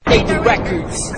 Lady Records.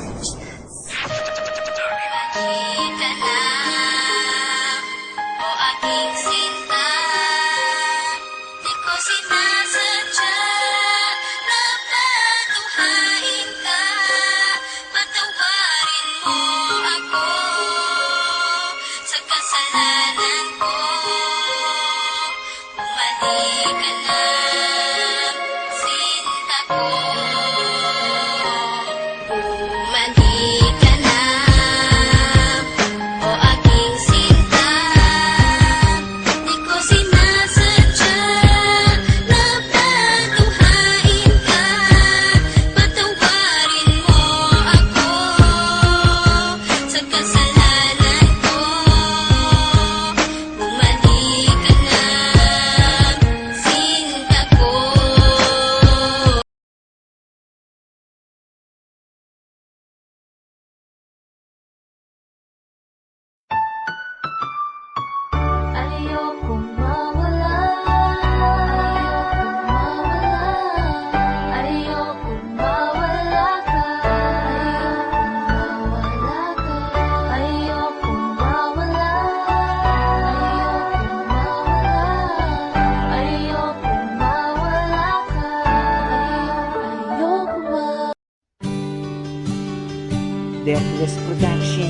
Deathless Production,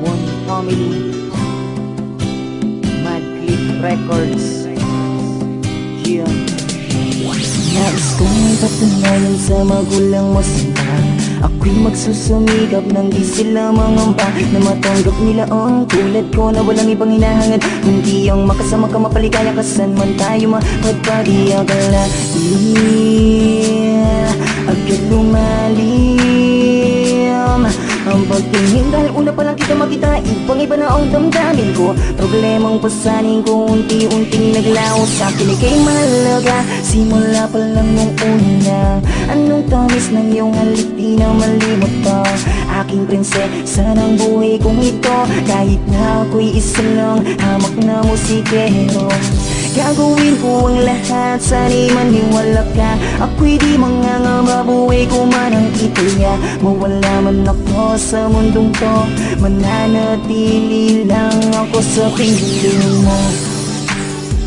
One Family, Mad Clip Records. Yeah. Nais kong ipatunayan sa magulang mo sila. Ako'y magsusumikap nang di sila mangamba na matanggap nila ang tulad ko na walang ibang hinahangad kundi ang makasama ka, mapaligaya ka saan man tayo mapagpagiyagala. Agad lumalim ang pagtingin dahil una pa lang kita makita, ibang iba na ang damdamin ko. Problemang pasanin ko unti-unting naglaho sa akin, ika'y mahalaga simula pa lang nung una. Anong tamis ng iyong halik, di na malimot ka. Aking prinsesa ng buhay kong ito, kahit na ako'y isa lang hamak na musikero. Gagawin ko ang lahat, sana'y maniwala ka. Ako'y di mangangamba, buhay ko man ang itaya. Mawala man ako sa mundong to, mananatili lang ako sa piling mo.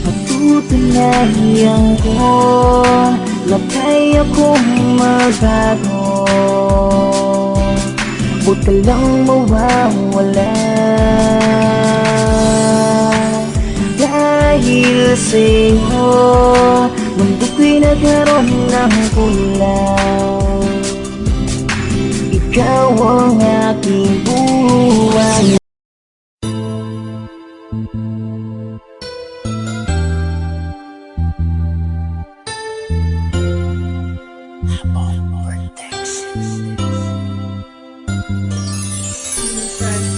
Patutulayan ko na kaya kong magbago. Huwag ka lang mawawala, dahil sa'yo mundo ko'y nagkaroon ng kulang. Ikaw ang aking buhay.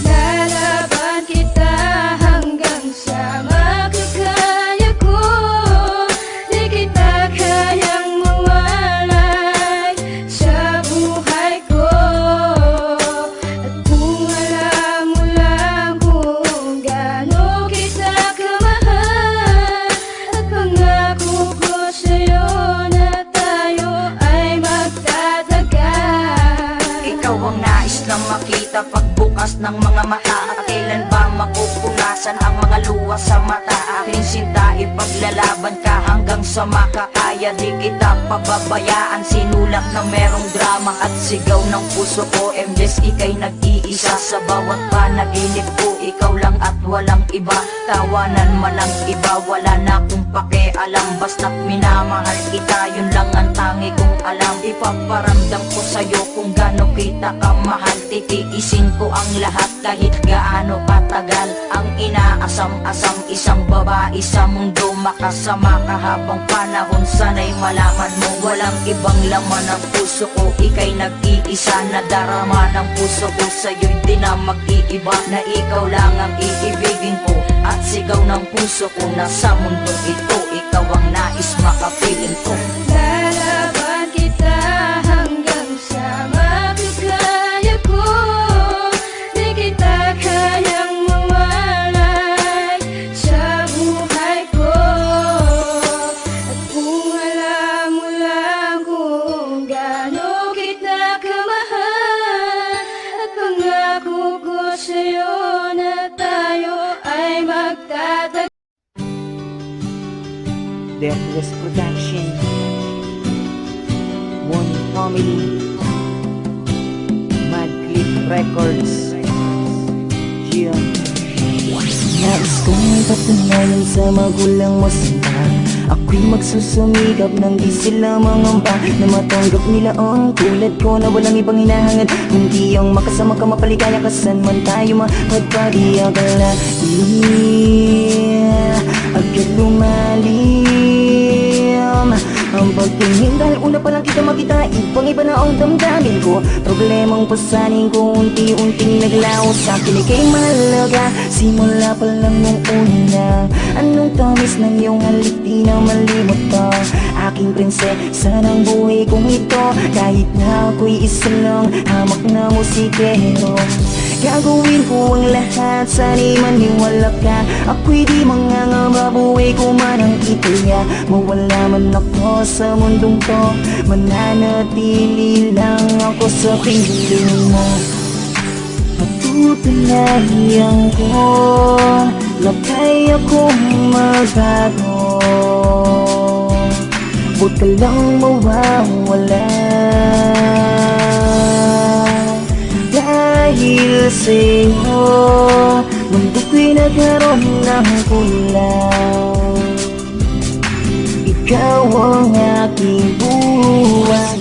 Lalaban kita hanggang sa makakaya ko. Di kita kayang mawalay sa buhay ko. At kung alam mo lang kung gaano kita kamahal, at pangako ko sa'yo na tayo ay magtatagal. Ikaw ang nais na makita pagbukas ng mga mata. At kailan ba mapupunasan ang mga luha sa mata? Aking sinta, ipaglalaban ka hanggang sa makakaya. Di kita pababayaan, sinulat na merong drama at sigaw ng puso ko. MJs, ika'y nag-iisa sa bawat panaginip ko. Ikaw lang at walang iba, tawanan man ang iba. Wala na akong pakialam, basta't minamahal kita. Yun lang ang tangi kong alam. Ipaparamdam ko sa'yo kung gaano kita kamahal. Titiisin ko ang lahat kahit gaano katagal. Ang inaasam-asam, isang babae sa mundo, makasama ka habang panahon. Sana'y malaman mo, walang ibang laman ng puso ko. Ika'y nag-iisa na darama ng puso ko. Sa'yo'y di na mag-iiba, na ikaw lang ang iibigin ko. At sigaw ng puso ko na sa mundong ito, ikaw ang nais makapiling ko. Lalaban kita hanggang sa makakaya ko. Di kita kayang mawalay sa buhay ko. At kung alam mo lang kung gaano Deathless Production, One Family, Mad Clip Records, Gian. Nais kong patunayan sa magulang mo sila. Ako'y magsusumikap nang di sila mangamba na matanggap nila ang tulad ko na walang ibang hinahangad kundi ang makasama ka, mapaligaya ka saan man tayo mapagpadi. Agad lumalim ang pagtingin dahil una pa lang kita makita, ibang iba na ang damdamin ko. Problemang pasanin ko unti-unting naglaho sa akin, ika'y mahalaga simula pa lang nung una. Anong tamis ng iyong halik, di na malimot to. Aking prinsesa ng buhay kong ito, kahit na ako'y isa lang hamak na musikero. Gagawin ko ang lahat, sana'y maniwala ka. Ako'y di mangangamba, buhay ko man ang itaya. Mawala man ako sa mundong to, mananatili lang ako sa piling mo. Patutunayan ko na kaya kong magbago. Huwag ka lang mawawala, dahil sa'yo mundo ko'y nagkaroon ng kulang. Ikaw ang aking buhay.